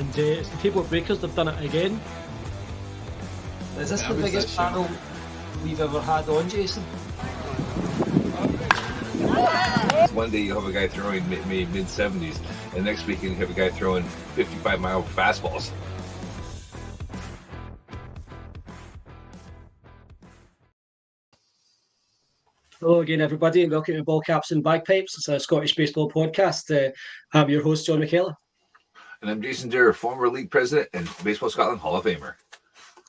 and it's the Tayport Breakers. They've done it again. Is this the biggest panel we've ever had on, Jason? One day you'll have a guy throwing mid-70s, and next week you have a guy throwing 55-mile fastballs. Hello again, everybody, and welcome to Ballcaps and Bagpipes. It's a Scottish baseball podcast. I'm your host, John McKellar. And I'm Jason Dure, former league president and Baseball Scotland Hall of Famer.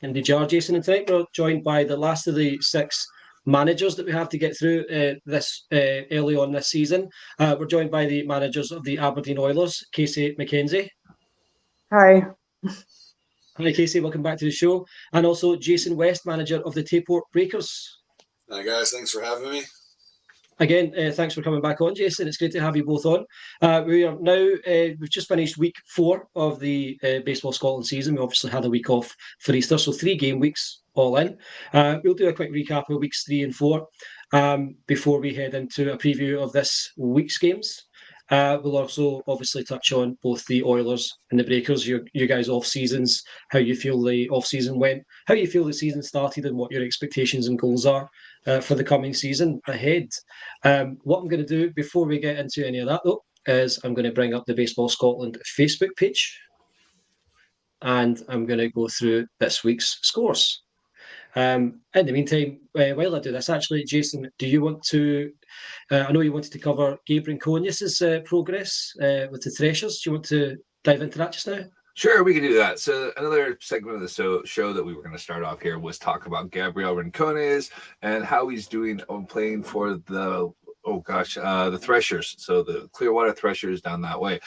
Indeed, you are, Jason, and tonight we're joined by the last of the six managers that we have to get through this early on this season. We're joined by the managers of the Aberdeen Oilers, Casey Mackenzie. Hi. Hi, Casey. Welcome back to the show. And also Jason West, manager of the Tayport Breakers. Hi, guys. Thanks for having me. Again, thanks for coming back on, Jason. It's great to have you both on. We are now, we've just finished week 4 of the Baseball Scotland season. We obviously had a week off for Easter, so 3 game weeks all in. We'll do a quick recap of weeks 3 and 4 before we head into a preview of this week's games. We'll also obviously touch on both the Oilers and the Breakers, you guys' off-seasons, how you feel the off-season went, how you feel the season started, and what your expectations and goals are for the coming season ahead. What I'm going to do before we get into any of that, though, is I'm going to bring up the Baseball Scotland Facebook page, and I'm going to go through this week's scores. In the meantime, while I do this, actually, Jason, do you want to? I know you wanted to cover Gabe Rinconius's progress with the Threshers. Do you want to dive into that just now? Sure, we can do that. So another segment of the show that we were going to start off here was talk about Gabriel Rincones and how he's doing on playing for the the Threshers. So the Clearwater Threshers down that way.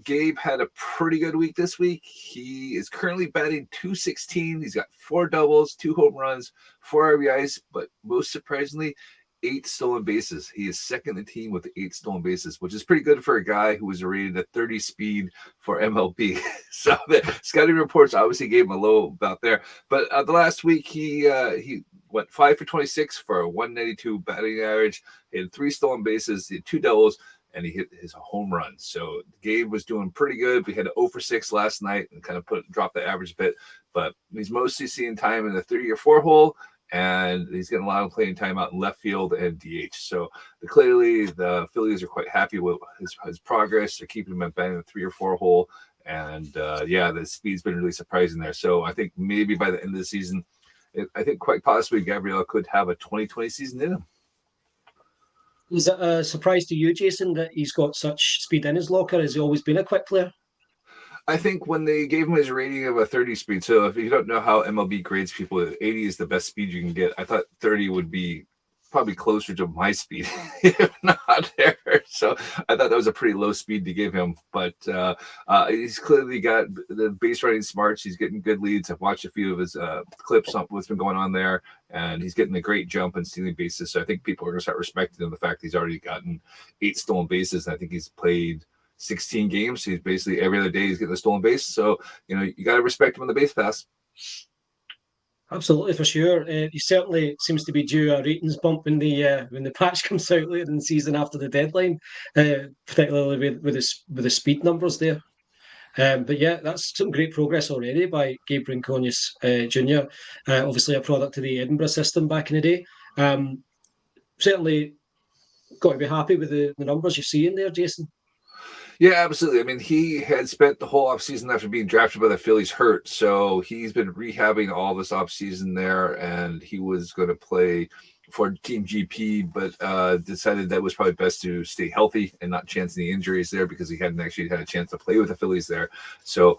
Gabe had a pretty good week this week. He is currently batting .216. He's got 4 doubles, 2 home runs, 4 RBIs, but most surprisingly, 8 stolen bases. He is second in the team with 8 stolen bases, which is pretty good for a guy who was rated at 30 speed for MLB. So the scouting reports obviously gave him a low about there. But the last week, he went 5 for 26 for a 192 batting average. He had 3 stolen bases, he had 2 doubles, and he hit his home run. So Gabe was doing pretty good. We had an 0 for 6 last night and kind of dropped the average a bit. But he's mostly seeing time in the 3 or 4 hole. And he's getting a lot of playing time out in left field and DH. So clearly the Phillies are quite happy with his progress. They're keeping him at batting the 3 or 4 hole. And the speed's been really surprising there. So I think maybe by the end of the season, I think quite possibly Gabriel could have a 2020 season in him. Is it a surprise to you, Jason, that he's got such speed in his locker? Has he always been a quick player? I think when they gave him his rating of a 30 speed, so if you don't know how MLB grades people, 80 is the best speed you can get. I thought 30 would be probably closer to my speed, if not there. So I thought that was a pretty low speed to give him. But he's clearly got the base running smarts. He's getting good leads. I've watched a few of his clips on what's been going on there, and he's getting a great jump and stealing bases. So I think people are going to start respecting him, the fact he's already gotten 8 stolen bases. And I think he's played 16 games. He's basically every other day he's getting a stolen base. So, you got to respect him on the base pass. Absolutely, for sure. He certainly seems to be due a ratings bump when the patch comes out later in the season after the deadline, particularly with the speed numbers there. But yeah, that's some great progress already by Gabe Rinconius Jr. Obviously a product of the Edinburgh system back in the day. Certainly got to be happy with the numbers you see in there, Jason. Yeah, absolutely. I mean, he had spent the whole offseason after being drafted by the Phillies hurt. So he's been rehabbing all this offseason there, and he was going to play for Team GP, but decided that it was probably best to stay healthy and not chance any injuries there because he hadn't actually had a chance to play with the Phillies there. So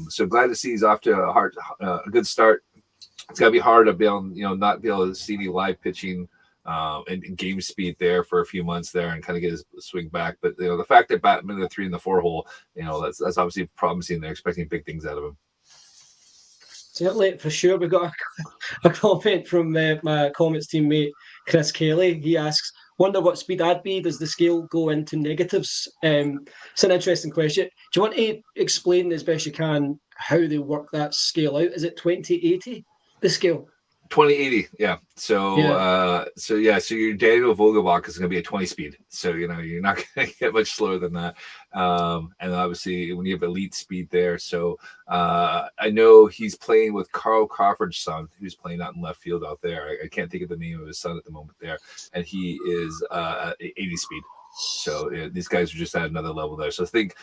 so glad to see he's off to a good start. It's got to be hard to be able, not be able to see any live pitching and game speed there for a few months there and kind of get his swing back. But the fact that Batman in the 3 and the 4 hole, that's obviously promising. They're expecting big things out of him. Certainly, for sure. We've got a comment from my comments teammate Chris Kelly. He asks, "Wonder what speed I'd be? Does the scale go into negatives?" It's an interesting question. Do you want to explain as best you can how they work that scale out? Is it 20/80, the scale? 2080, yeah. So Yeah. so your Daniel Vogelbach is going to be a 20 speed. So you're not going to get much slower than that. And obviously when you have elite speed there, so I know he's playing with Carl Crawford's son, who's playing out in left field out there. I can't think of the name of his son at the moment there, and he is 80 speed. So these guys are just at another level there. So think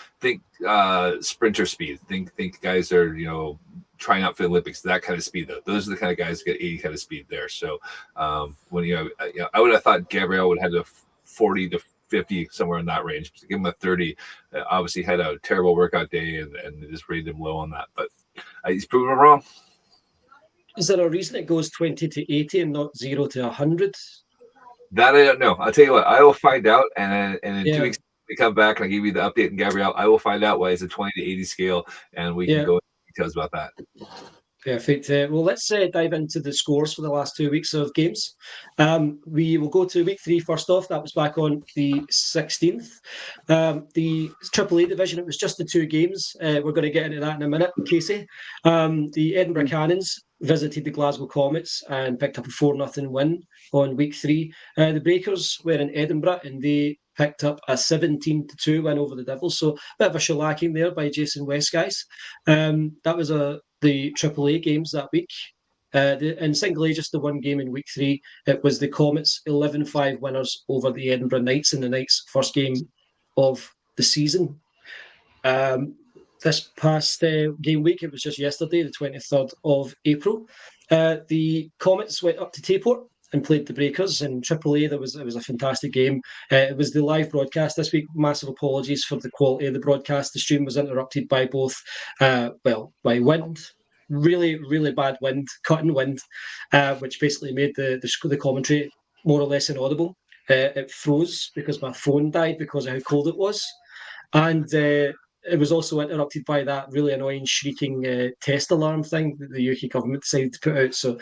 sprinter speed. Think guys are trying out for the Olympics, that kind of speed though. Those are the kind of guys that get 80 kind of speed there. So when I would have thought Gabriel would have a 40 to 50 somewhere in that range. To give him a 30, obviously had a terrible workout day and just rated him low on that. But he's proven me wrong. Is there a reason it goes 20 to 80 and not 0 to 100? That I don't know. I'll tell you what, I will find out, and in 2 weeks we come back and I give you the update. And Gabriel, I will find out why it's a 20 to 80 scale, and we can go into details about that. Perfect. Well, let's dive into the scores for the last 2 weeks of games. We will go to week 3 first off. That was back on the 16th. The AAA division, it was just the 2 games. We're going to get into that in a minute, Casey. The Edinburgh Cannons visited the Glasgow Comets and picked up a 4-0 win on week 3. The Breakers were in Edinburgh and they picked up a 17-2 win over the Devils. So a bit of a shellacking there by Jason West, guys. That was the AAA games that week. In single A, just the one game in week 3, it was the Comets 11-5 winners over the Edinburgh Knights in the Knights' first game of the season. This past game week, it was just yesterday, the 23rd of April. The Comets went up to Tayport and played the Breakers in AAA. It was a fantastic game. It was the live broadcast this week. Massive apologies for the quality of the broadcast. The stream was interrupted by both, by wind, really, really bad wind, cutting wind, which basically made the commentary more or less inaudible. It froze because my phone died because of how cold it was. And it was also interrupted by that really annoying shrieking test alarm thing that the UK government decided to put out. So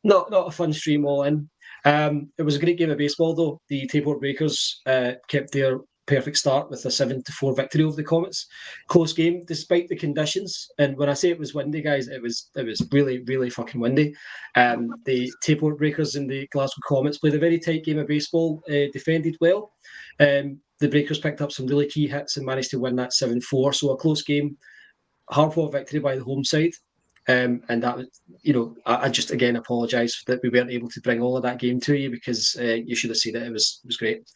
not a fun stream all in. It was a great game of baseball, though. The Tayport Breakers kept their perfect start with a 7-4 victory over the Comets. Close game, despite the conditions. And when I say it was windy, guys, it was really, really fucking windy. The Tayport Breakers and the Glasgow Comets played a very tight game of baseball, defended well. The Breakers picked up some really key hits and managed to win that 7-4. So a close game, hard-fought victory by the home side. And that was, I just again apologise that we weren't able to bring all of that game to you because you should have seen it. It was great.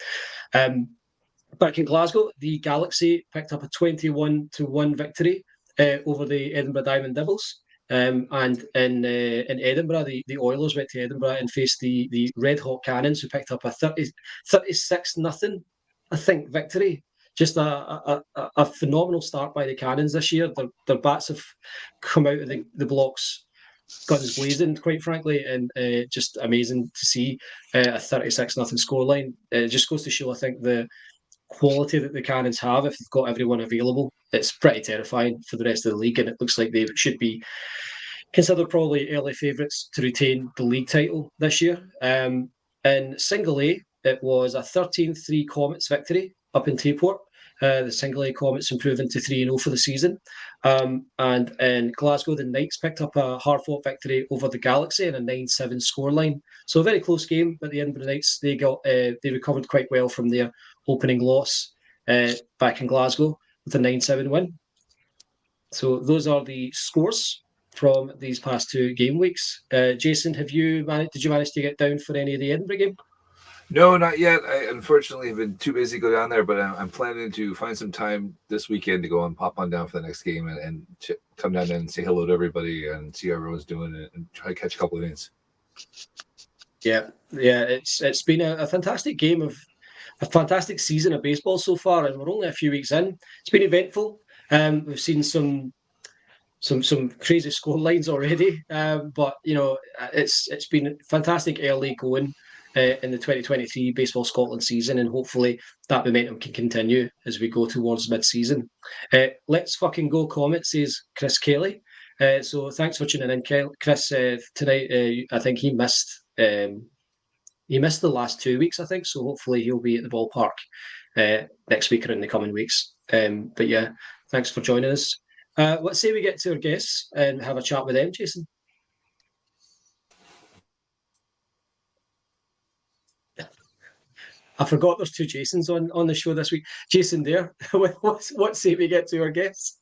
Back in Glasgow, the Galaxy picked up a 21-1 victory over the Edinburgh Diamond Devils. And in Edinburgh, the Oilers went to Edinburgh and faced the Red Hot Cannons, who picked up a 36-0, I think, victory. Just a phenomenal start by the Cannons this year. Their bats have come out of the blocks guns blazing, quite frankly, and just amazing to see a 36-0 scoreline. It just goes to show, I think, the quality that the Cannons have if they've got everyone available. It's pretty terrifying for the rest of the league, and it looks like they should be considered probably early favourites to retain the league title this year. In single A, it was a 13-3 Comets victory up in Tayport. The single A Comets improving to 3-0 for the season. And in Glasgow, the Knights picked up a hard-fought victory over the Galaxy in a 9-7 scoreline. So a very close game, but the Edinburgh Knights, they recovered quite well from their opening loss back in Glasgow with a 9-7 win. So those are the scores from these past 2 game weeks. Jason, did you manage to get down for any of the Edinburgh game? No, not yet. I unfortunately have been too busy to go down there, but I'm planning to find some time this weekend to go and pop on down for the next game and come down and say hello to everybody and see how everyone's doing and try to catch a couple of innings. Yeah, it's been a fantastic game of a fantastic season of baseball so far, and we're only a few weeks in. It's been eventful. We've seen some crazy score lines already, but it's been fantastic early going in the 2023 Baseball Scotland season, and hopefully that momentum can continue as we go towards mid-season. Let's fucking go Comets, says Chris Kelly. So thanks for tuning in, Chris. Tonight, I think he missed the last 2 weeks, I think, so hopefully he'll be at the ballpark next week or in the coming weeks. But yeah, thanks for joining us. Let's say we get to our guests and have a chat with them, Jason. I forgot there's two Jasons on the show this week. Jason there. What say we get to our guests?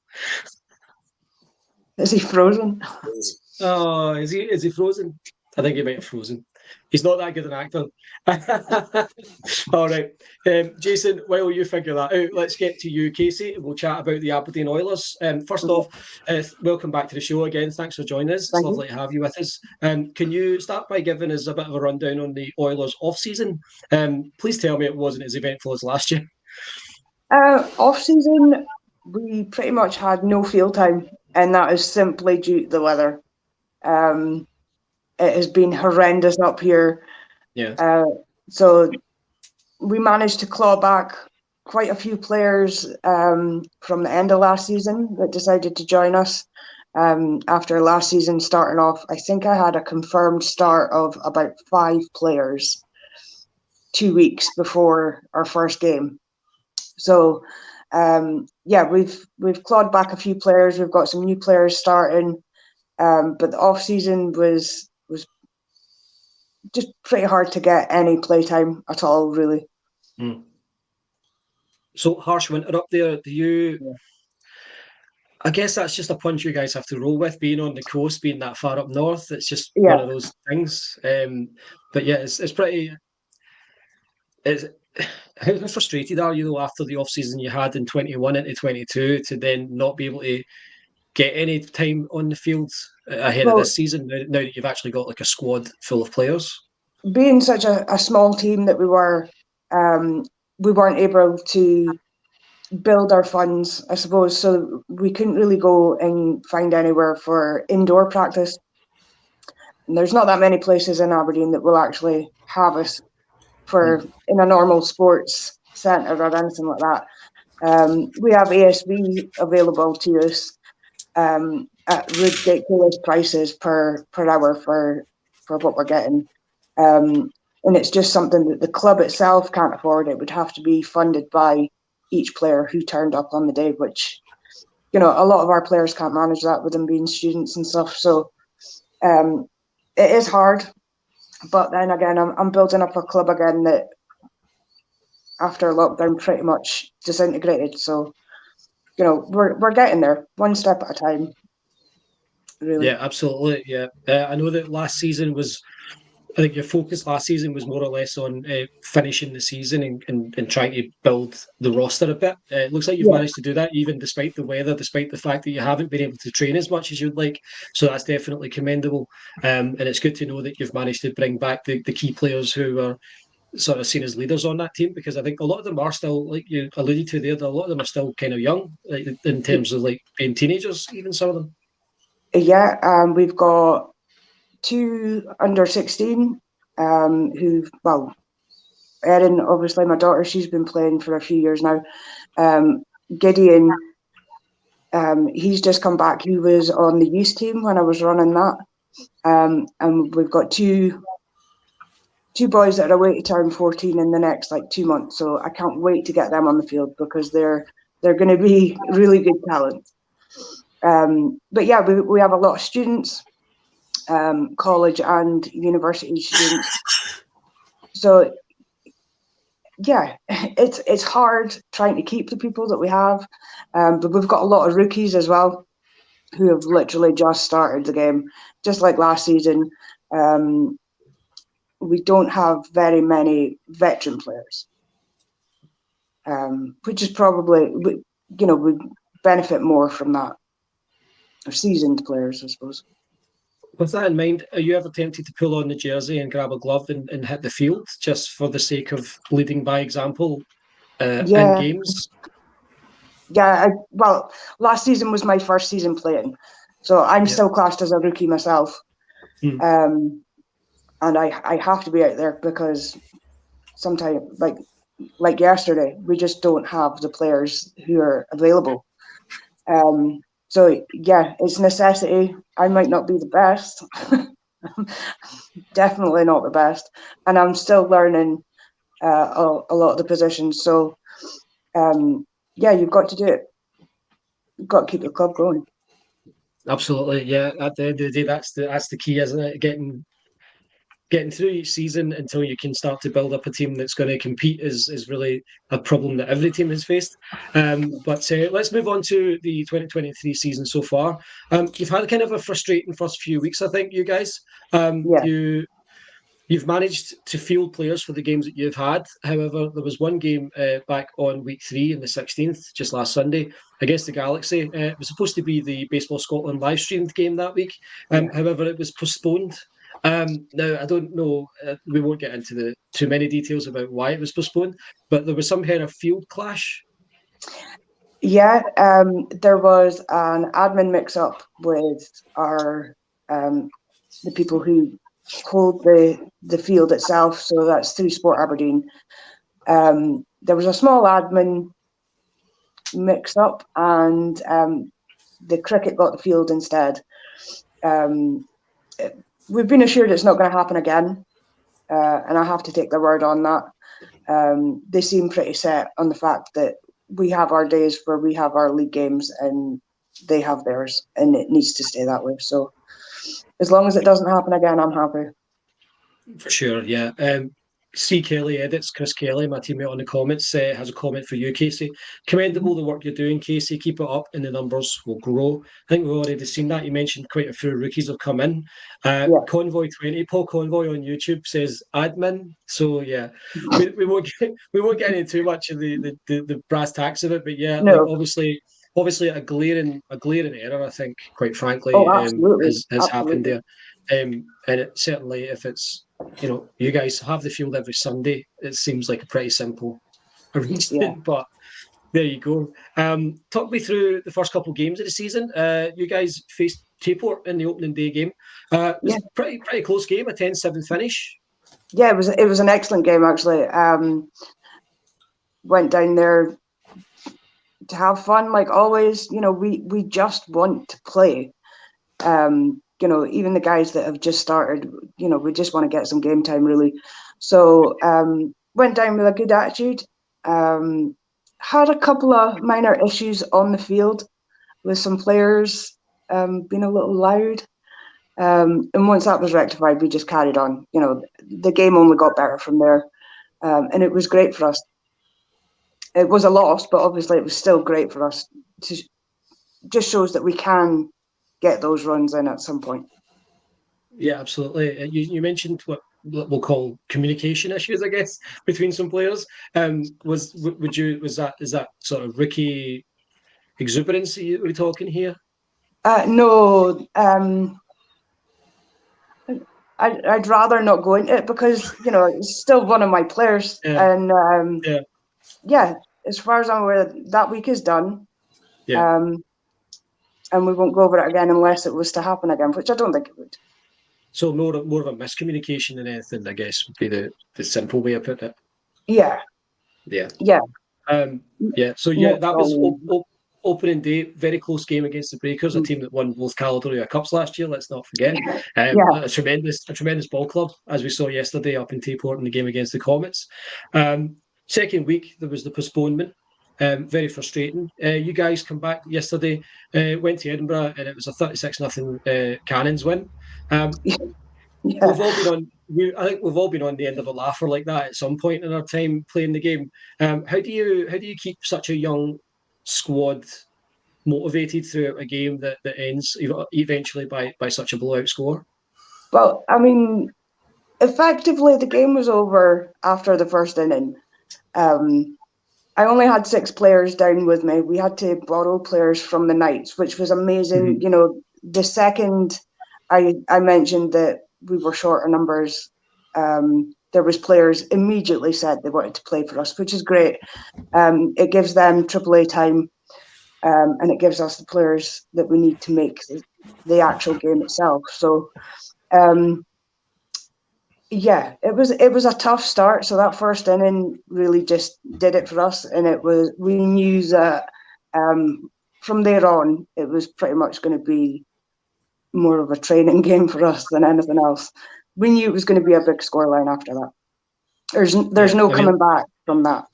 Is he frozen? Oh, is he frozen? I think he might have frozen. He's not that good an actor. All right. Jason, while you figure that out, let's get to you, Casey, and we'll chat about the Aberdeen Oilers. First off, welcome back to the show again. Thanks for joining us. It's lovely to have you with us. Can you start by giving us a bit of a rundown on the Oilers off-season? Please tell me it wasn't as eventful as last year. Off-season, we pretty much had no field time, and that is simply due to the weather. It has been horrendous up here. Yeah. So we managed to claw back quite a few players from the end of last season that decided to join us. After last season starting off, I think I had a confirmed start of about 5 players 2 weeks before our first game. So we've clawed back a few players. We've got some new players starting, but the off season was just pretty hard to get any playtime at all, really. So harsh winter up there. Do you? Yeah. I guess that's just a punch you guys have to roll with, being on the coast, being that far up north. It's just one of those things. But yeah, it's pretty. How frustrated are you though after the off season you had in 21 into 22 to then not be able to get any time on the field ahead of this season, now that you've actually got like a squad full of players? Being such a small team that we weren't able to build our funds, I suppose, so we couldn't really go and find anywhere for indoor practice. And there's not that many places in Aberdeen that will actually have us for in a normal sports centre or anything like that. We have ASB available to us at ridiculous prices per hour for what we're getting. And it's just something that the club itself can't afford. It would have to be funded by each player who turned up on the day, which, a lot of our players can't manage that with them being students and stuff. So it is hard. But then again, I'm building up a club again that after lockdown pretty much disintegrated. So, we're getting there one step at a time. Really. Yeah, absolutely. Yeah. I know that last season I think your focus last season was more or less on finishing the season and trying to build the roster a bit. It looks like you've managed to do that, even despite the weather, despite the fact that you haven't been able to train as much as you'd like. So that's definitely commendable. And it's good to know that you've managed to bring back the key players who are sort of seen as leaders on that team, because I think a lot of them are still, like you alluded to there, a lot of them are still kind of young, like, in terms of like being teenagers, even some of them. Yeah, we've got 2 under 16 Erin, obviously my daughter, she's been playing for a few years now. Gideon, he's just come back. He was on the youth team when I was running that. And we've got two boys that are away to turn 14 in the next 2 months. So I can't wait to get them on the field because they're going to be really good talent. But yeah, we have a lot of students, college and university students. So yeah, it's hard trying to keep the people that we have, but we've got a lot of rookies as well who have literally just started the game, just like last season. We don't have very many veteran players, which is probably, we benefit more from that. Or seasoned players, I suppose. With that in mind, are you ever tempted to pull on the jersey and grab a glove and hit the field just for the sake of leading by example in games? Yeah, well, last season was my first season playing, so I'm still classed as a rookie myself. And I have to be out there because sometimes, like yesterday, we just don't have the players who are available. So yeah, it's necessity. I might not be the best, definitely not the best, and I'm still learning a lot of the positions. So yeah, you've got to do it. You've got to keep the club going. Absolutely, yeah. At the end of the day, that's the key, isn't it? Getting getting through each season until you can start to build up a team that's going to compete is really a problem that every team has faced. But let's move on to the 2023 season so far. You've had kind of a frustrating first few weeks, I think, you guys. Yeah. You've managed to field players for the games that you've had. However, there was one game back on week 3 in the 16th, just last Sunday, against the Galaxy. It was supposed to be the Baseball Scotland live streamed game that week. However, it was postponed. Now, I don't know, we won't get into too many details about why it was postponed, but there was some kind of field clash. Yeah, there was an admin mix-up with our the people who hold the field itself, so that's through Sport Aberdeen. There was a small admin mix-up, and the cricket got the field instead. We've been assured it's not going to happen again, and I have to take their word on that. They seem pretty set on the fact that we have our days where we have our league games and they have theirs, and it needs to stay that way. So as long as it doesn't happen again, I'm happy. For sure, yeah. C. Kelly edits, Chris Kelly, my teammate on the comments, has a comment for you, Casey. Commendable the work you're doing, Casey. Keep it up and the numbers will grow. I think we've already seen that. You mentioned quite a few rookies have come in. Convoy 20, Paul Convoy on YouTube says admin. So yeah, we won't get into too much of the brass tacks of it, but yeah, No. like obviously a glaring error, I think, quite frankly, has happened there. And it certainly, if it's, you guys have the field every Sunday, it seems like a pretty simple arrangement, but there you go. Talk me through the first couple of games of the season. You guys faced Tayport in the opening day game. It was a pretty close game, a 10-7 finish. Yeah, it was an excellent game, actually. Went down there to have fun, like always. We just want to play. Even the guys that have just started, we just want to get some game time, really. So went down with a good attitude. Had a couple of minor issues on the field with some players being a little loud. And once that was rectified, we just carried on. The game only got better from there. And it was great for us. It was a loss, but obviously it was still great for us. Just shows that we can get those runs in at some point. Yeah, absolutely. You mentioned what we'll call communication issues, I guess, between some players. Is that sort of rookie exuberance we're talking here? No. I'd rather not go into it because it's still one of my players, and as far as I'm aware, that week is done. And we won't go over it again unless it was to happen again, which I don't think it would. So more of a miscommunication than anything, I guess, would be the simple way of putting it. Yeah. So that was opening day, very close game against the Breakers, a team that won both Caledonia Cups last year. Let's not forget. A tremendous ball club, as we saw yesterday up in Tayport in the game against the Comets. Second week there was the postponement. Very frustrating. You guys come back yesterday, went to Edinburgh, and it was a 36-0 Cannons win. We've all been on. I think we've all been on the end of a laugher like that at some point in our time playing the game. How do you keep such a young squad motivated throughout a game that ends eventually by such a blowout score? Well, I mean, effectively the game was over after the first inning. I only had 6 players down with me. We had to borrow players from the Knights, which was amazing. Mm-hmm. The second I mentioned that we were short of numbers, there was players immediately said they wanted to play for us, which is great. It gives them AAA time, and it gives us the players that we need to make the actual game itself. So, it was a tough start. So that first inning really just did it for us, and we knew that from there on it was pretty much going to be more of a training game for us than anything else. We knew it was going to be a big scoreline after that. There's no coming back from that.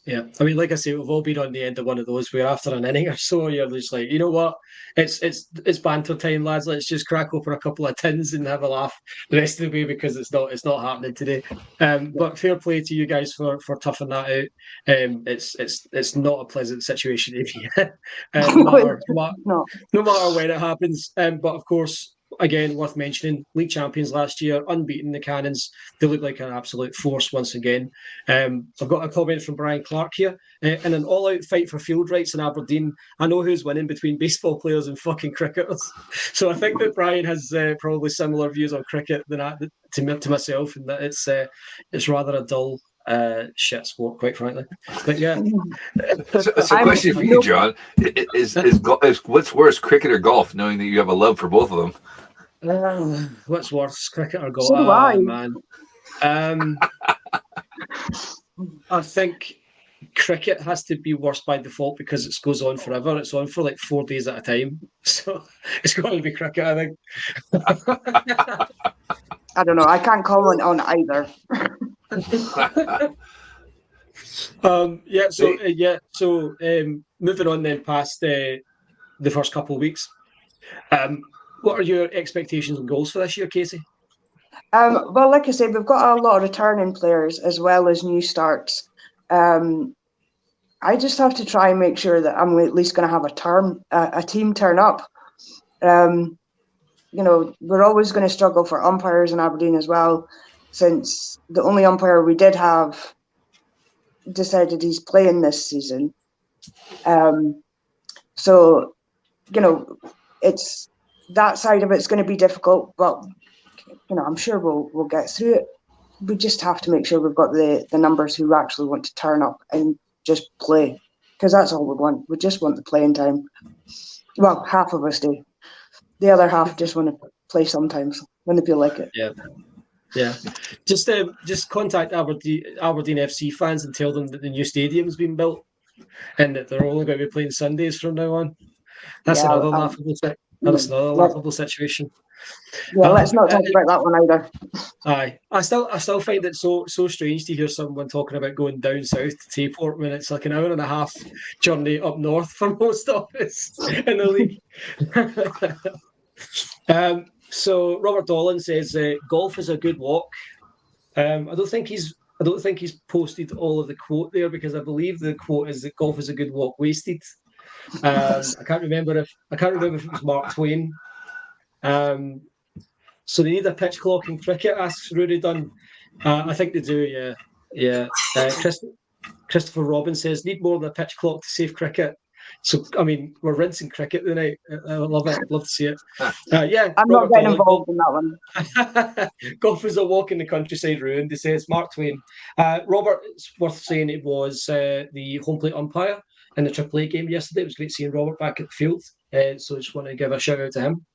Yeah, I mean, like I say, we've all been on the end of one of those where after an inning or so, you're just like, you know what, it's banter time, lads. Let's just crack open a couple of tins and have a laugh the rest of the way because it's not happening today. But fair play to you guys for toughing that out. It's not a pleasant situation to be in, No. no matter when it happens. But of course, again, worth mentioning, league champions last year, unbeaten the Cannons. They look like an absolute force once again. I've got a comment from Brian Clark here. In an all-out fight for field rights in Aberdeen, I know who's winning between baseball players and fucking cricketers. So I think that Brian has probably similar views on cricket to myself, and that it's rather a dull shit sport, quite frankly. But yeah. So question for you, John, is what's worse, cricket or golf, knowing that you have a love for both of them? What's worse, cricket or golf? So do I. Man. I think cricket has to be worse by default because it goes on forever. It's on for like 4 days at a time. So it's going to be cricket, I think. I don't know. I can't comment on either. So moving on then past the first couple of weeks. What are your expectations and goals for this year, Casey? Well, like I said, we've got a lot of returning players as well as new starts. I just have to try and make sure that I'm at least going to have a team turn up. We're always going to struggle for umpires in Aberdeen as well, since the only umpire we did have decided he's playing this season. So, it's that side of it's going to be difficult, but I'm sure we'll get through it. We just have to make sure we've got the numbers who actually want to turn up and just play, because that's all we want. We just want the playing time. Well, half of us do. The other half just want to play sometimes when they feel like it. Yeah. Just contact Aberdeen FC fans and tell them that the new stadium's been built and that they're only going to be playing Sundays from now on. That's another laughable situation. Yeah, let's not talk about that one either. Aye, I still find it so strange to hear someone talking about going down south to Tayport when it's like an hour and a half journey up north for most of us in the league. So Robert Dolan says golf is a good walk. I don't think he's posted all of the quote there, because I believe the quote is that golf is a good walk wasted. I can't remember if it was Mark Twain. So they need a pitch clock in cricket, asks Rory Dunn. I think they do, yeah. Christopher Robbins says, need more than a pitch clock to save cricket. So, I mean, we're rinsing cricket tonight. I love it. Love to see it. I'm not getting involved in that one. Golf is a walk in the countryside ruined, he says. Mark Twain. Robert, it's worth saying it was the home plate umpire in the AAA game yesterday. It was great seeing Robert back at the field. So I just want to give a shout out to him.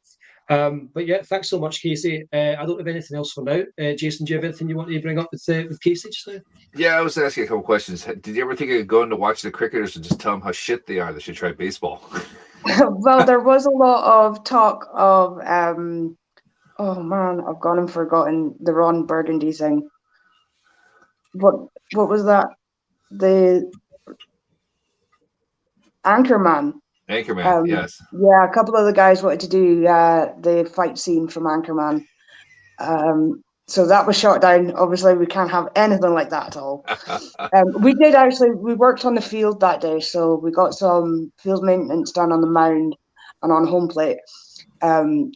But yeah, thanks so much, Casey. I don't have anything else for now. Jason, do you have anything you want to bring up with Casey just now? Yeah, I was asking a couple questions. Did you ever think of going to watch the cricketers and just tell them how shit they are? They should try baseball. Well, there was a lot of talk of, oh man, I've gone and forgotten the Ron Burgundy thing. What was that? The Anchorman. Yes. Yeah, a couple of the guys wanted to do the fight scene from Anchorman. So that was shot down. Obviously, we can't have anything like that at all. We worked on the field that day, so we got some field maintenance done on the mound and on home plate.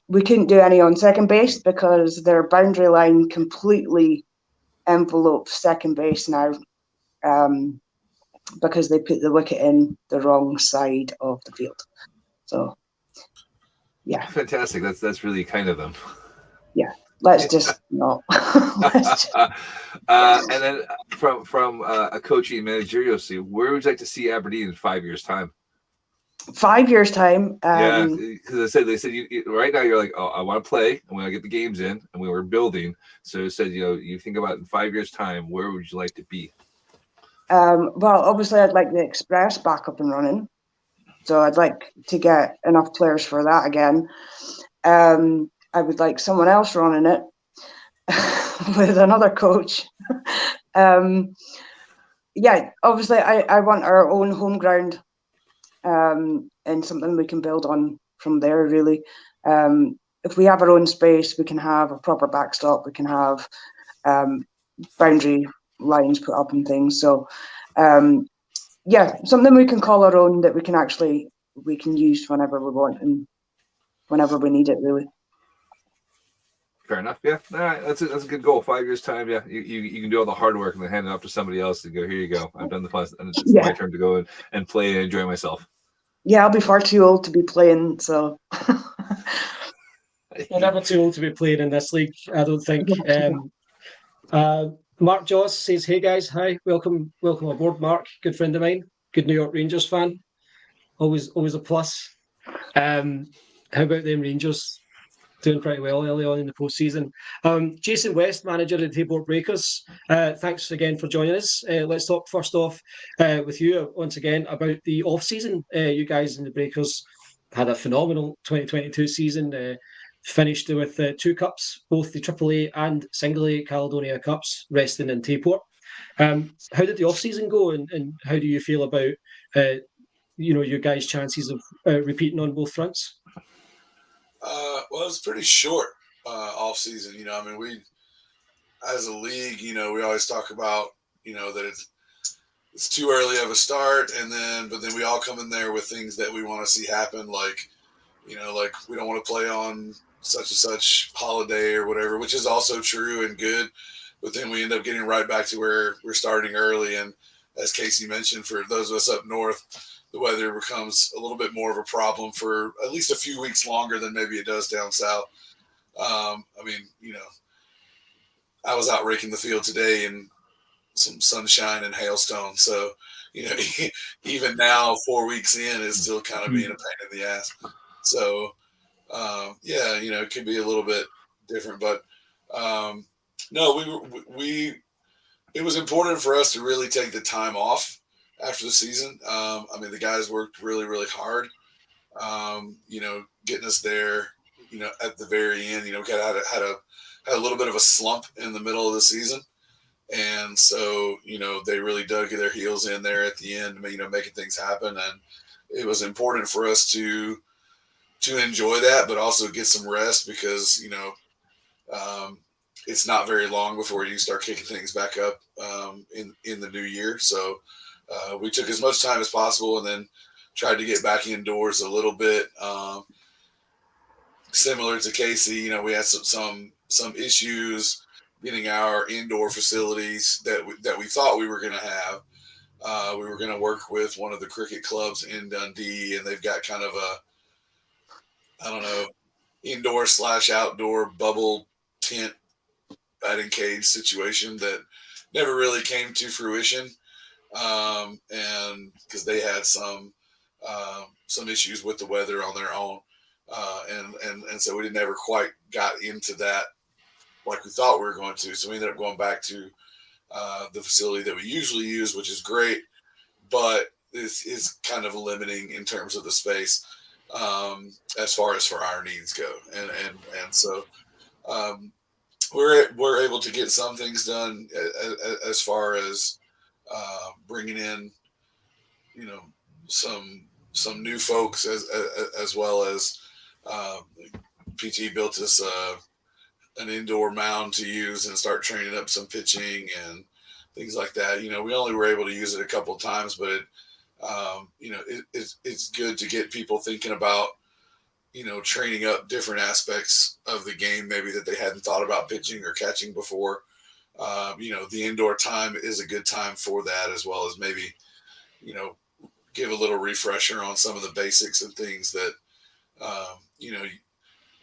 We couldn't do any on second base because their boundary line completely envelopes second base now. Because they put the wicket in the wrong side of the field. So, yeah. Fantastic. That's really kind of them. Yeah. Let's just not. And then from a coaching managerial seat, where would you like to see Aberdeen in 5 years' time? 5 years' time. Yeah, because they said you right now you're like, oh, I want to play, and we want to get the games in, and we were building. So it said, you think about in 5 years' time, where would you like to be? Well, obviously, I'd like the Express back up and running. So I'd like to get enough players for that again. I would like someone else running it with another coach. yeah, obviously I want our own home ground, and something we can build on from there, really. If we have our own space, we can have a proper backstop, we can have boundary lines put up and things. So yeah, something we can call our own that we can use whenever we want and whenever we need it, really. Fair enough. Yeah, all right. That's a good goal. 5 years time. Yeah, you can do all the hard work and then hand it off to somebody else and go, here you go. I've done the plus, and it's my turn to go and play and enjoy myself. Yeah, I'll be far too old to be playing, so. You're never too old to be playing in this league, I don't think. Mark Joss says, "Hey guys, hi, welcome aboard, Mark. Good friend of mine, good New York Rangers fan. Always a plus. How about them Rangers? Doing pretty well early on in the postseason." Jason West, manager of the Tayport Breakers. Thanks again for joining us. Let's talk first off with you once again about the off season. You guys in the Breakers had a phenomenal 2022 season. Finished with 2 cups, both the AAA and Single A Caledonia Cups, resting in Tayport. How did the off season go, and how do you feel about your guys' chances of repeating on both fronts? Well, it was pretty short off season. I mean, we as a league, we always talk about that it's too early of a start, but then we all come in there with things that we want to see happen, like like we don't want to play on such and such holiday or whatever, which is also true and good. But then we end up getting right back to where we're starting early. And as Casey mentioned, for those of us up north, the weather becomes a little bit more of a problem for at least a few weeks longer than maybe it does down south. I mean, I was out raking the field today in some sunshine and hailstone. So, even now, 4 weeks in, is still kind of being a pain in the ass. So, yeah, it could be a little bit different, but no, it was important for us to really take the time off after the season. I mean, the guys worked really, really hard, getting us there, at the very end, had a little bit of a slump in the middle of the season. And so, they really dug their heels in there at the end, making things happen. And it was important for us to enjoy that, but also get some rest because, it's not very long before you start kicking things back up in the new year. So we took as much time as possible and then tried to get back indoors a little bit. Similar to Casey, we had some issues getting our indoor facilities that we thought we were going to have. We were going to work with one of the cricket clubs in Dundee, and they've got kind of indoor/outdoor bubble tent batting cage situation that never really came to fruition. And because they had some issues with the weather on their own. And so we never quite got into that like we thought we were going to. So we ended up going back to the facility that we usually use, which is great, but this is kind of limiting in terms of the space as far as for our needs go. And so we're able to get some things done as far as bringing in, some new folks as well as PT built us an indoor mound to use and start training up some pitching and things like that. We only were able to use it a couple of times, but it's good to get people thinking about, training up different aspects of the game, maybe that they hadn't thought about pitching or catching before. The indoor time is a good time for that, as well as maybe, give a little refresher on some of the basics and things that,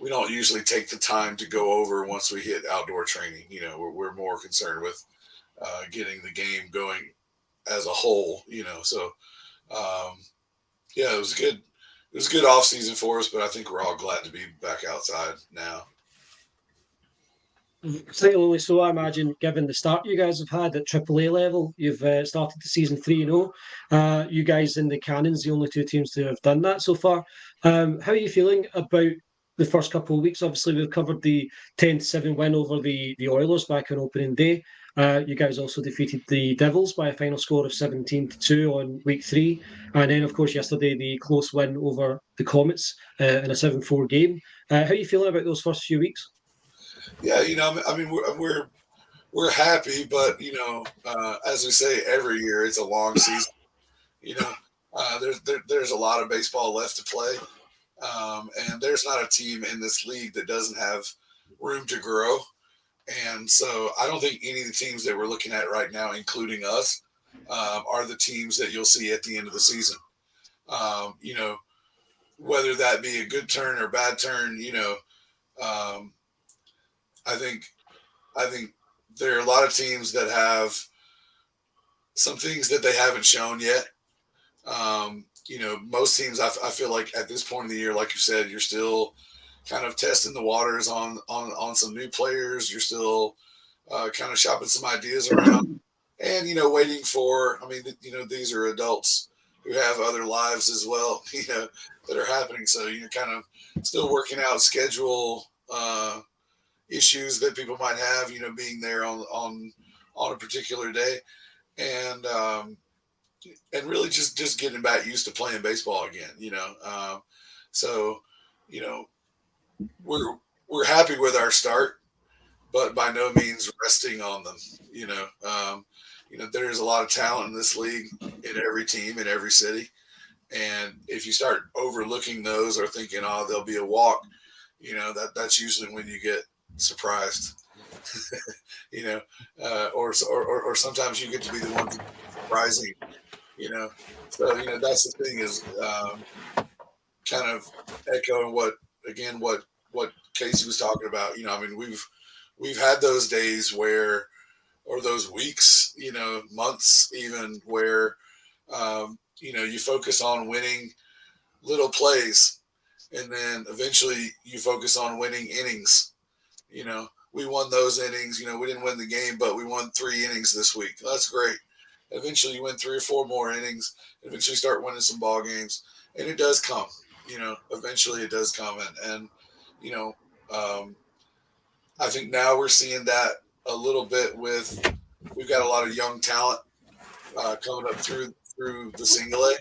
we don't usually take the time to go over once we hit outdoor training. We're more concerned with getting the game going as a whole, so yeah, it was good. It was a good off season for us, but I think we're all glad to be back outside now. Slightly so, I imagine, given the start you guys have had at AAA level. You've started the season 3-0. You guys in the Cannons, the only 2 teams to have done that so far. How are you feeling about the first couple of weeks? Obviously, we've covered the 10-7 win over the Oilers back on opening day. You guys also defeated the Devils by a final score of 17-2 on week 3. And then, of course, yesterday, the close win over the Comets in a 7-4 game. How are you feeling about those first few weeks? Yeah, I mean, we're happy, but as we say every year, it's a long season. You know, there's a lot of baseball left to play, and there's not a team in this league that doesn't have room to grow. And so I don't think any of the teams that we're looking at right now, including us, are the teams that you'll see at the end of the season. Whether that be a good turn or bad turn, um, I think there are a lot of teams that have some things that they haven't shown yet. Most teams, I feel like at this point in the year, like you said, you're still kind of testing the waters on some new players. You're still kind of shopping some ideas around, and waiting for. I mean, these are adults who have other lives as well. That are happening. So you're kind of still working out schedule issues that people might have. Being there on a particular day, and really just getting back used to playing baseball again. So we're happy with our start, but by no means resting on them. There's a lot of talent in this league, in every team, in every city, and if you start overlooking those or thinking, oh, there'll be a walk, that's usually when you get surprised. Or sometimes you get to be the one surprising. So that's the thing is kind of echoing what Casey was talking about. I mean, we've had those days where, or those weeks, months even, where you focus on winning little plays, and then eventually you focus on winning innings. We won those innings. We didn't win the game, but we won 3 innings this week. That's great. Eventually you win 3 or 4 more innings. Eventually start winning some ball games, and it does come. Eventually it does come, and I think now we're seeing that a little bit with, we've got a lot of young talent coming up through the single A.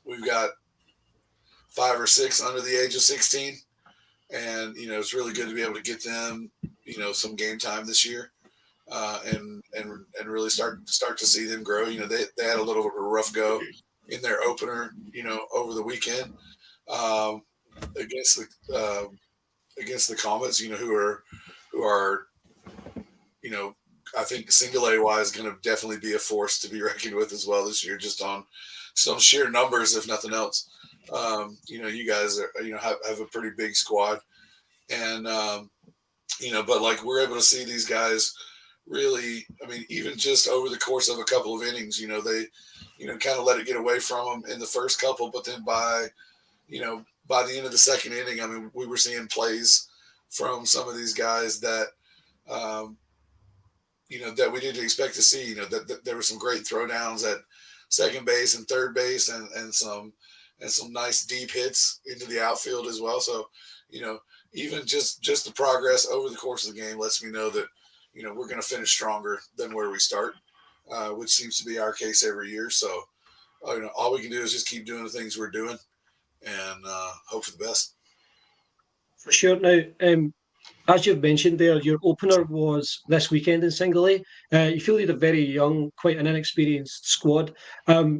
We've got 5 or 6 under the age of 16, and it's really good to be able to get them some game time this year, and really start to see them grow. They had a little bit of a rough go in their opener over the weekend against the Comets, who are I think single A wise going to definitely be a force to be reckoned with as well this year, just on some sheer numbers, if nothing else. You guys are, have a pretty big squad, and but like we're able to see these guys really. I mean, even just over the course of a couple of innings, they kind of let it get away from them in the first couple, but then by the end of the second inning, I mean, we were seeing plays from some of these guys that that we didn't expect to see. That there were some great throwdowns at second base and third base, and some nice deep hits into the outfield as well. So, even just the progress over the course of the game lets me know that, we're going to finish stronger than where we start, which seems to be our case every year. So, all we can do is just keep doing the things we're doing and hope for the best. For sure. Now, as you've mentioned there, your opener was this weekend in Single A. You feel you had a very young, quite an inexperienced squad. My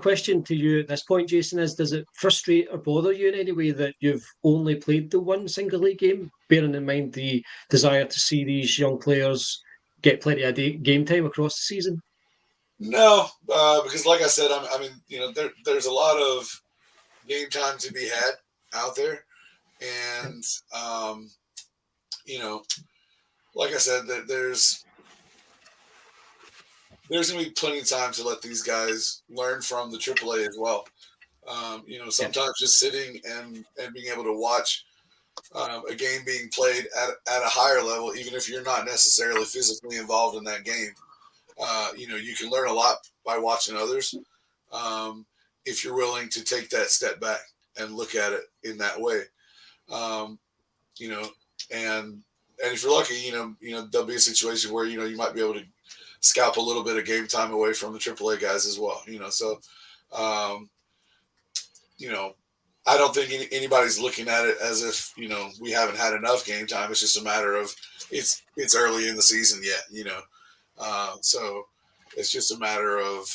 question to you at this point, Jason, is does it frustrate or bother you in any way that you've only played the one Single A game, bearing in mind the desire to see these young players get plenty of game time across the season? No, because like I said, I mean, there's a lot of game time to be had out there, and like I said, that there's going to be plenty of time to let these guys learn from the AAA as well. Sometimes just sitting and being able to watch a game being played at a higher level, even if you're not necessarily physically involved in that game, you can learn a lot by watching others, if you're willing to take that step back and look at it in that way. And And if you're lucky, there'll be a situation where you might be able to scalp a little bit of game time away from the AAA guys as well. So, I don't think anybody's looking at it as if we haven't had enough game time. It's just a matter of it's early in the season yet. So it's just a matter of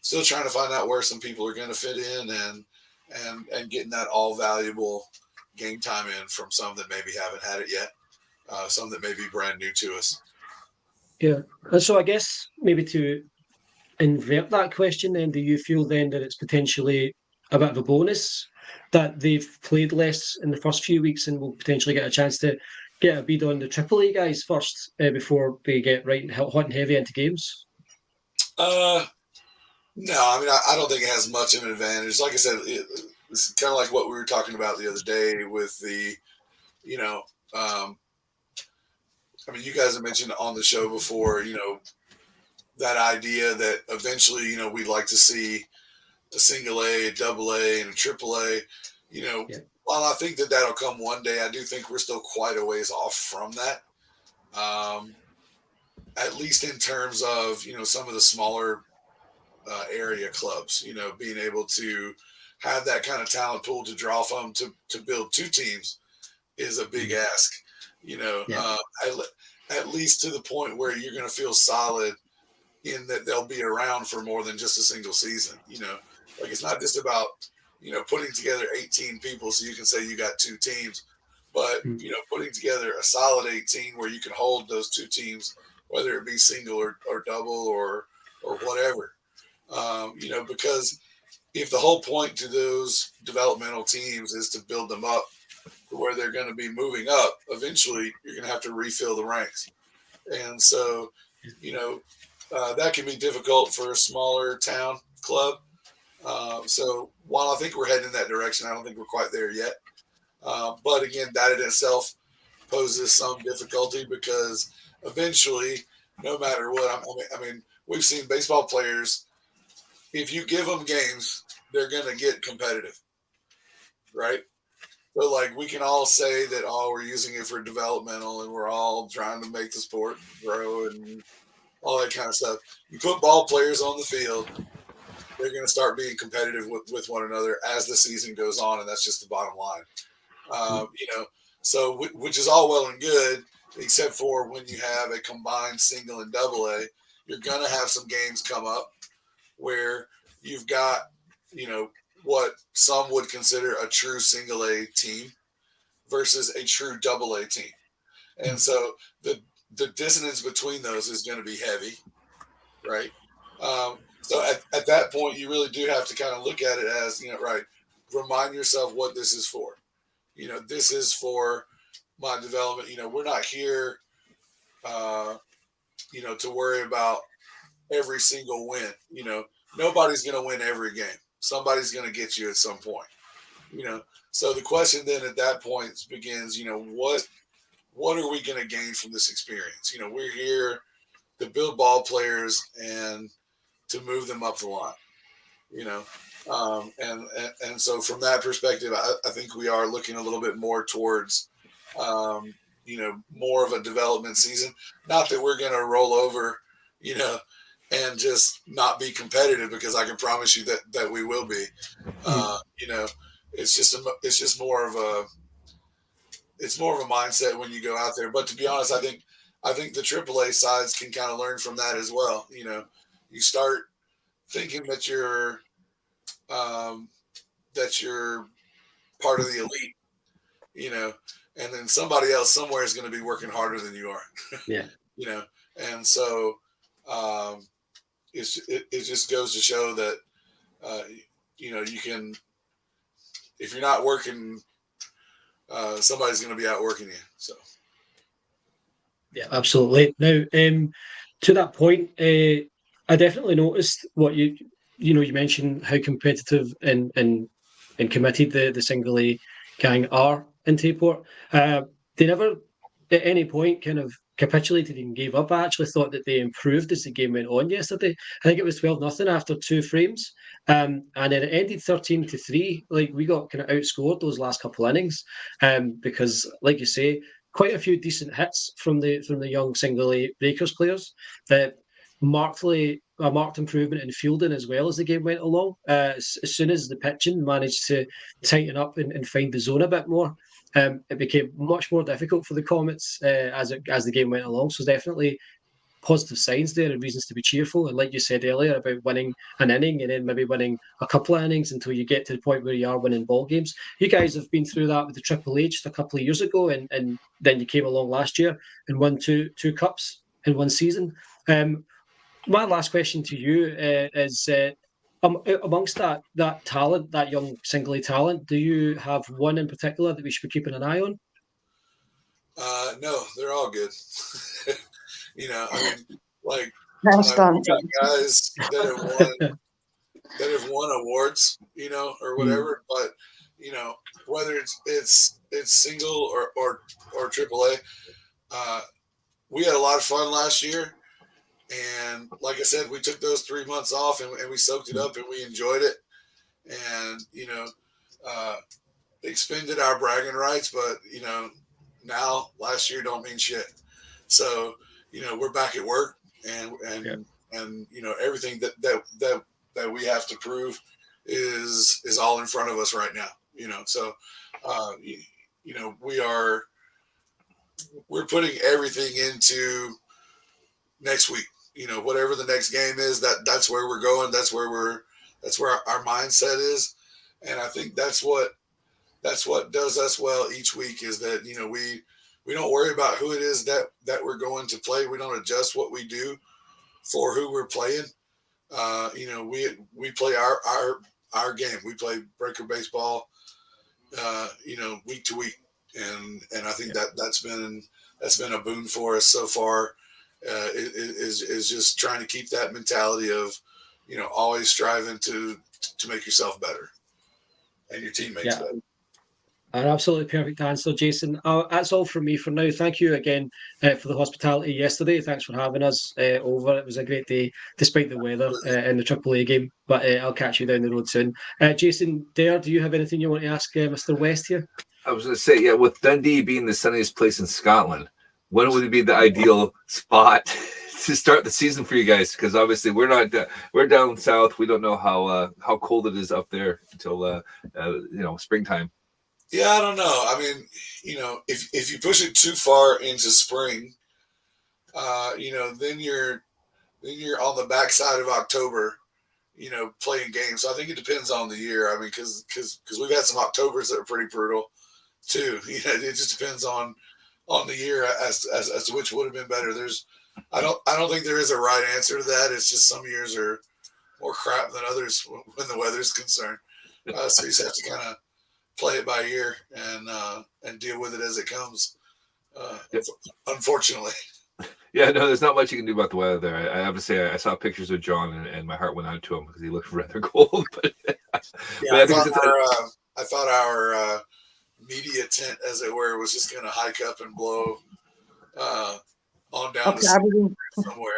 still trying to find out where some people are going to fit in and getting that all valuable game time in from some that maybe haven't had it yet, some that may be brand new to us. Yeah. And so I guess maybe to invert that question then, do you feel then that it's potentially a bit of a bonus that they've played less in the first few weeks and will potentially get a chance to get a bead on the AAA guys first before they get right hot and heavy into games? No, I mean, I don't think it has much of an advantage. Like I said, it's kind of like what we were talking about the other day with the, you guys have mentioned on the show before, that idea that eventually, we'd like to see a single A, a double A, and a triple A. While I think that'll come one day, I do think we're still quite a ways off from that. At least in terms of, some of the smaller area clubs, being able to have that kind of talent pool to draw from to build two teams is a big ask, at least to the point where you're going to feel solid in that they'll be around for more than just a single season. Like it's not just about, putting together 18 people so you can say you got two teams, but, putting together a solid 18 where you can hold those two teams, whether it be single or double or whatever. Because if the whole point to those developmental teams is to build them up to where they're going to be moving up, eventually you're going to have to refill the ranks. And so, that can be difficult for a smaller town club. So while I think we're heading in that direction, I don't think we're quite there yet. But again, that in itself poses some difficulty because eventually, no matter what, we've seen baseball players, if you give them games, they're going to get competitive, right? So, like, we can all say that, we're using it for developmental and we're all trying to make the sport grow and all that kind of stuff. You put ball players on the field, they're going to start being competitive with one another as the season goes on, and that's just the bottom line. So which is all well and good, except for when you have a combined single and double A, you're going to have some games come up where you've got, what some would consider a true single A team versus a true double A team. And so the dissonance between those is going to be heavy, right? So at that point, you really do have to kind of look at it as, right, remind yourself what this is for. This is for my development. We're not here, to worry about every single win. Nobody's going to win every game. Somebody's going to get you at some point. So the question then at that point begins, what are we going to gain from this experience? We're here to build ball players and to move them up the line, and so from that perspective, I think we are looking a little bit more towards, more of a development season. Not that we're going to roll over, and just not be competitive, because I can promise you that we will be. It's just more of a mindset when you go out there. But to be honest, I think the AAA sides can kind of learn from that as well. You start thinking that you're part of the elite, and then somebody else somewhere is going to be working harder than you are. Yeah. And so it just goes to show that you can, if you're not working, somebody's going to be outworking you. So. Yeah, absolutely. Now, to that point, I definitely noticed what you mentioned how competitive and committed the single A gang are in Tayport. They never at any point kind of capitulated and gave up. I actually thought that they improved as the game went on yesterday. I think it was 12-0 after two frames. And then it ended 13-3. Like, we got kind of outscored those last couple innings. Because, like you say, quite a few decent hits from the young single A Breakers players. Marked improvement in fielding as well as the game went along. As soon as the pitching managed to tighten up and find the zone a bit more, it became much more difficult for the Comets as the game went along. So definitely positive signs there and reasons to be cheerful. And like you said earlier about winning an inning and then maybe winning a couple of innings until you get to the point where you are winning ball games. You guys have been through that with the Triple A just a couple of years ago, and then you came along last year and won two cups in one season. My last question to you is amongst that talent, that young single A talent, do you have one in particular that we should be keeping an eye on? No, they're all good. I mean, like Nice done. guys that have won awards, or whatever. But whether it's single or Triple A, we had a lot of fun last year. And like I said, we took those 3 months off and we soaked it up and we enjoyed it. And, expended our bragging rights, but, now last year don't mean shit. So, we're back at work and everything that we have to prove is all in front of us right now, so, we're putting everything into next week. Whatever the next game is, that's where we're going. That's where our mindset is. And I think that's what does us well each week is that, we don't worry about who it is that we're going to play. We don't adjust what we do for who we're playing. We play our game. We play breaker baseball, week to week. And I think that's been a boon for us so far. Is just trying to keep that mentality of, always striving to make yourself better and your teammates better. An absolutely perfect answer, Jason. That's all from me for now. Thank you again for the hospitality yesterday. Thanks for having us over. It was a great day, despite the weather in the Triple A game. But I'll catch you down the road soon. Jason Dare, do you have anything you want to ask Mr. West here? I was going to say, with Dundee being the sunniest place in Scotland, when would it be the ideal spot to start the season for you guys? Because obviously we're down south. We don't know how cold it is up there until springtime. Yeah, I don't know. I mean, if you push it too far into spring, then you're on the backside of October, playing games. So I think it depends on the year. I mean, because we've had some Octobers that are pretty brutal too. It just depends on the year as to which would have been better. I don't think there is a right answer to that. It's just some years are more crap than others when the weather's concerned. So you just have to kind of play it by ear and deal with it as it comes. Unfortunately. Yeah, no, there's not much you can do about the weather there. I have to say, I saw pictures of John and my heart went out to him because he looked rather cold. But I thought our media tent, as it were, was just going to hike up and blow on down to Aberdeen somewhere,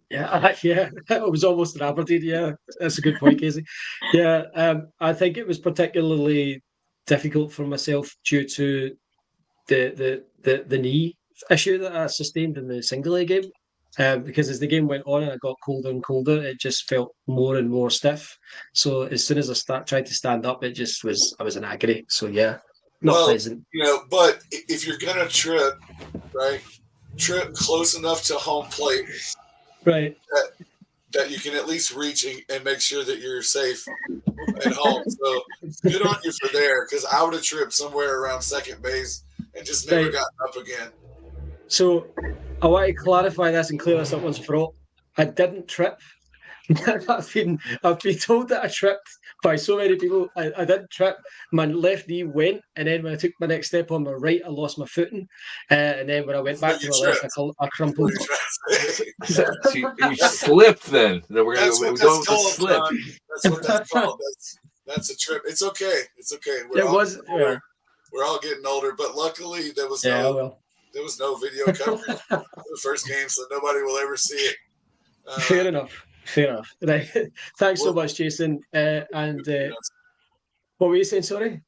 Yeah, it was almost in Aberdeen. Yeah, that's a good point, Casey. Yeah, I think it was particularly difficult for myself due to the knee issue that I sustained in the single A game. Because as the game went on and it got colder and colder, it just felt more and more stiff. So as soon as I tried to stand up, I was in agony. So yeah, not pleasant. But if you're gonna trip, right, trip close enough to home plate, right, that you can at least reach and make sure that you're safe at home. So good on you for there, because I would have tripped somewhere around second base and just never gotten up again. So I want to clarify this and clear this up once for all. I didn't trip. I've been told that I tripped by so many people. I didn't trip. My left knee went, and then when I took my next step on my right, I lost my footing. And then when I went back to my left, I crumpled. So you slipped then. That's what that's called. Slip. That's what that's called. That's a trip. It's okay. It's okay. We're all getting older, but luckily there was no video coverage for the first game, so nobody will ever see it. Fair enough. Right. Thanks so much, Jason. What were you saying? Sorry.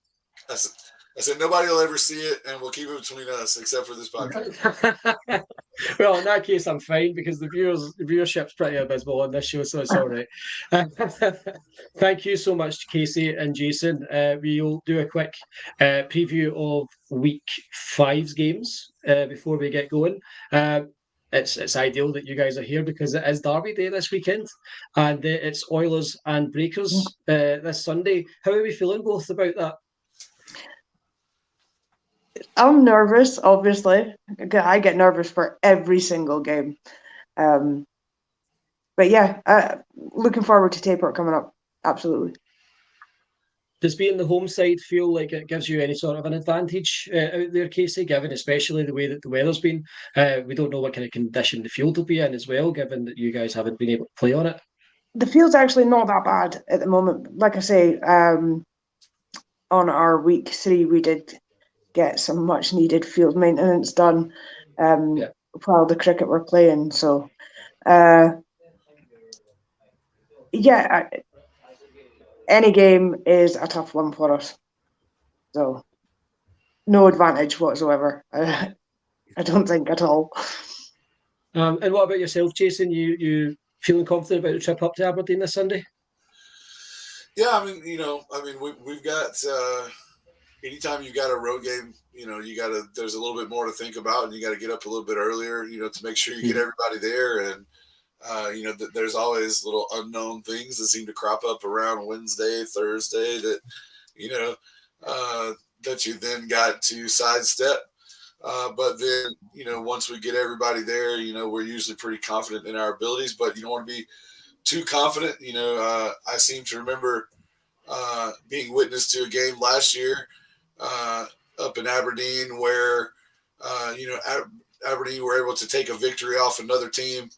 I said nobody will ever see it, and we'll keep it between us, except for this podcast. Well, in that case, I'm fine because the viewership's pretty abysmal on this show, so it's all right. Thank you so much, Casey and Jason. We'll do a quick preview of week 5's games before we get going. It's ideal that you guys are here because it is Derby Day this weekend, and it's Oilers and Breakers this Sunday. How are we feeling both about that? I'm nervous, obviously. I get nervous for every single game. But yeah, looking forward to Tayport coming up. Absolutely. Does being the home side feel like it gives you any sort of an advantage out there, Casey, given especially the way that the weather's been? We don't know what kind of condition the field will be in as well, given that you guys haven't been able to play on it. The field's actually not that bad at the moment. Like I say, on our week 3, we did get some much needed field maintenance done while the cricket were playing. So, any game is a tough one for us. So, no advantage whatsoever. I don't think at all. And what about yourself, Jason? You feeling confident about the trip up to Aberdeen this Sunday? Yeah, I mean, we've got. Anytime you got a road game, there's a little bit more to think about, and you got to get up a little bit earlier, to make sure you get everybody there. And, there's always little unknown things that seem to crop up around Wednesday, Thursday that you then got to sidestep. But then, once we get everybody there, we're usually pretty confident in our abilities, but you don't want to be too confident. I seem to remember being witness to a game last year up in Aberdeen where Aberdeen were able to take a victory off another team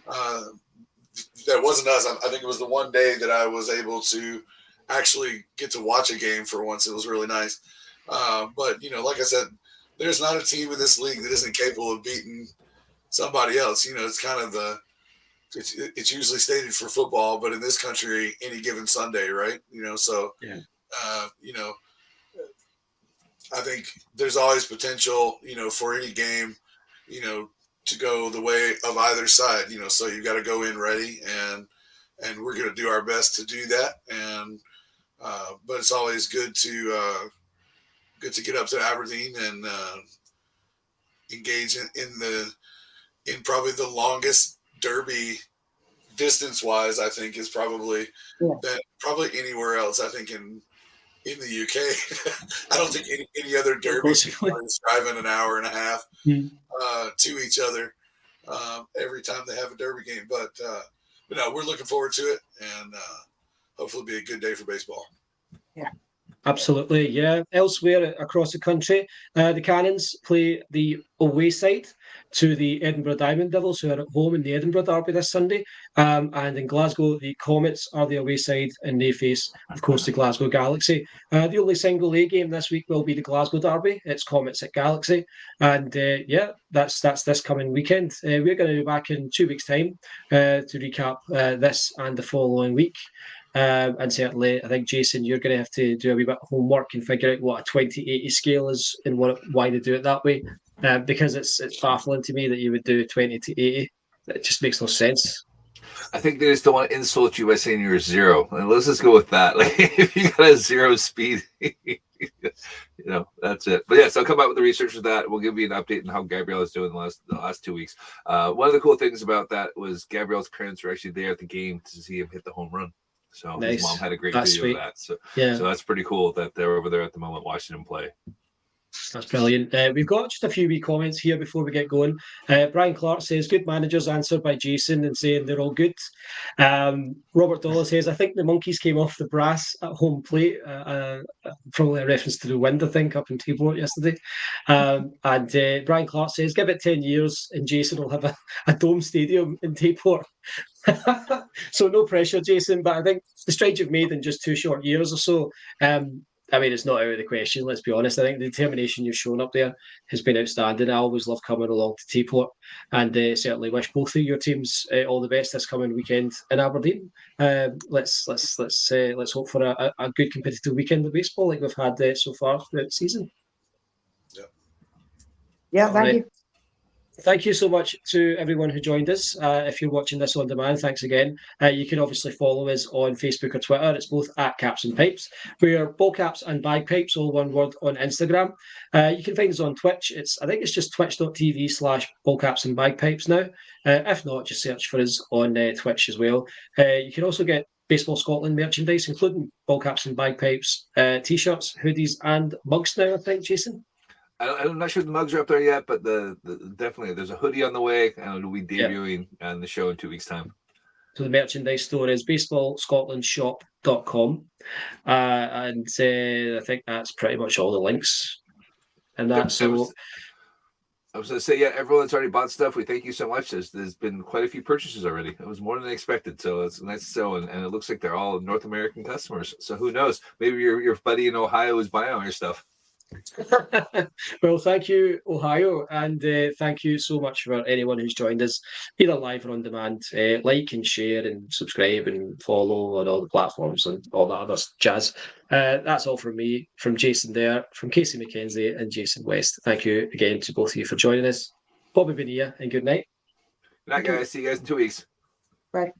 that wasn't us. I think it was the one day that I was able to actually get to watch a game for once. It was really nice. But like I said, there's not a team in this league that isn't capable of beating somebody else. It's kind of it's usually stated for football, but in this country, any given Sunday, right? I think there's always potential, for any game, to go the way of either side, so you got to go in ready, and we're going to do our best to do that. And, but it's always good to get up to Aberdeen and engage in probably the longest derby distance wise, I think is probably anywhere else. I think in the UK, I don't think any other derbies is driving an hour and a half to each other every time they have a derby game. But no, we're looking forward to it, and hopefully it'll be a good day for baseball. Yeah. Absolutely, yeah. Elsewhere across the country, the Cannons play the away side to the Edinburgh Diamond Devils, who are at home in the Edinburgh Derby this Sunday. And in Glasgow, the Comets are the away side, and they face, of course, the Glasgow Galaxy. The only single A game this week will be the Glasgow Derby. It's Comets at Galaxy. And that's this coming weekend. We're going to be back in 2 weeks' time to recap this and the following week. And certainly, I think, Jason, you're going to have to do a wee bit of homework and figure out what a 20/80 scale is and why they do it that way. Because it's baffling to me that you would do 20/80. It just makes no sense. I think they just don't want to insult you by saying you're 0. And let's just go with that. Like, if you got a 0 speed, that's it. But yes, I'll come out with the research of that. We'll give you an update on how Gabrielle is doing the last 2 weeks. One of the cool things about that was Gabrielle's parents were actually there at the game to see him hit the home run. So nice. His mom had a great video of that. So that's pretty cool that they're over there at the moment watching him play. That's brilliant. We've got just a few wee comments here before we get going. Brian Clark says, good managers, answered by Jason and saying they're all good. Robert Dollar says, I think the monkeys came off the brass at home plate. Probably a reference to the wind, I think, up in Tayport yesterday. And Brian Clark says, give it 10 years and Jason will have a dome stadium in Tayport. So no pressure, Jason, but I think the strides you've made in just 2 short years or so I mean, it's not out of the question, let's be honest. I think the determination you've shown up there has been outstanding. I always love coming along to Tayport, and certainly wish both of your teams all the best this coming weekend in Aberdeen. Let's hope for a good competitive weekend of baseball like we've had so far throughout the season. Yeah, thank you. Thank you so much to everyone who joined us. If you're watching this on demand, thanks again. You can obviously follow us on Facebook or Twitter. It's both at Caps and Pipes. We are Ballcaps and Bagpipes, all one word, on Instagram. You can find us on Twitch. I think it's just twitch.tv/Ballcaps and Bagpipes now. If not, just search for us on Twitch as well. You can also get Baseball Scotland merchandise, including Ballcaps and Bagpipes t-shirts, hoodies, and mugs now, I think, Jason. I'm not sure the mugs are up there yet, but definitely there's a hoodie on the way, and it'll be debuting on the show in 2 weeks' time. So the merchandise store is baseballscotlandshop.com, and I think that's pretty much all the links. And that's I was going to say, everyone that's already bought stuff, we thank you so much. There's been quite a few purchases already. It was more than expected, so it's nice to sell, and it looks like they're all North American customers. So who knows? Maybe your buddy in Ohio is buying all your stuff. Well, thank you, Ohio, and thank you so much for anyone who's joined us, either live or on demand. Like and share and subscribe and follow on all the platforms and all that other jazz. That's all from me, from Jason there, from Casey Mackenzie and Jason West. Thank you again to both of you for joining us. Bobby Bonilla, and good night. Good night, guys. See you guys in 2 weeks. Bye.